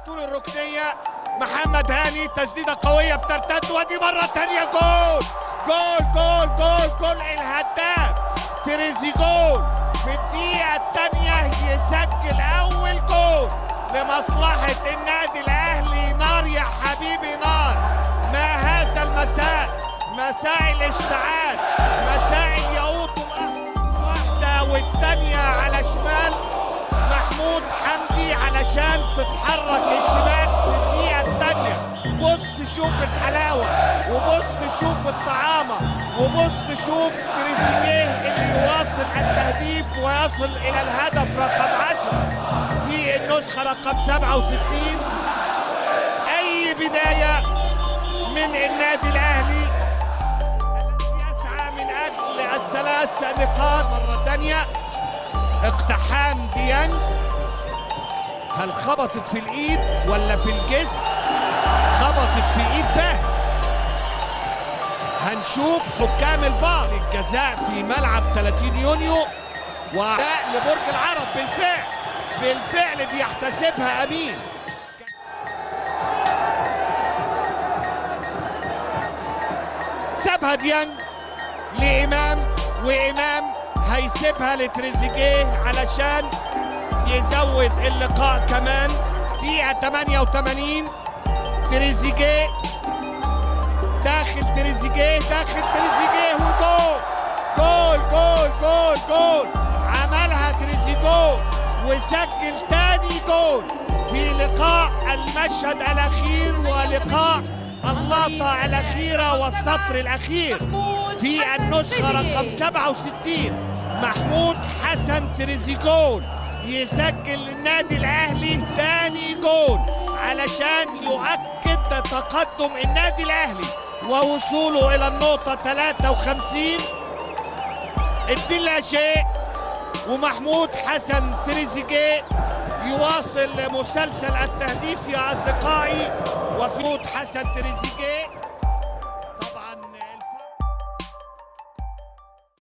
طول الركنيه محمد هاني، تسديده قويه بترتد، ودي مره ثانيه جول جول جول جول جول. الهداف تريزيجيه في الدقيقه الثانيه يسجل اول جول لمصلحه النادي الاهلي. نار يا حبيبي نار. ما هذا المساء، مساء الاشتعال، مساء الياقوت الاحمر. واحده والثانيه على شمال محمود حمدي علشان تتحرك الشمال في الدقيقه الثانيه. بص شوف الحلاوه، وبص شوف الطعامه، وبص شوف تريزيجيه اللي يواصل التهديف ويصل الى الهدف رقم 10 في النسخه رقم 67. اي بدايه من النادي الاهلي الذي يسعى من اجل الثلاث نقاط مره ثانيه. اقتحام ديانج، هل خبطت في الايد ولا في الجسم؟ خبطت في ايد باهي. هنشوف حكام الفار. الجزاء في ملعب 30 يونيو وأداء لبرج العرب. بالفعل بيحتسبها امين. سابها ديانج لامام، وامام هيسيبها لتريزيجيه علشان يزود اللقاء كمان. دقيقة 88 تريزيجيه داخل، تريزيجيه داخل، تريزيجيه وجول جول جول جول جول. عملها تريزيجيه وسجل تاني جول في لقاء المشهد الأخير ولقاء اللقطة الأخيرة والسطر الأخير في النسخة رقم 67. محمود حسن تريزيجيه يسجل للنادي الأهلي تاني جول علشان يؤكد تقدم النادي الأهلي ووصوله إلى النقطة 53. الدين لا شيء، ومحمود حسن تريزيجيه يواصل مسلسل التهديف يا أصدقائي. وفي حسن تريزيجيه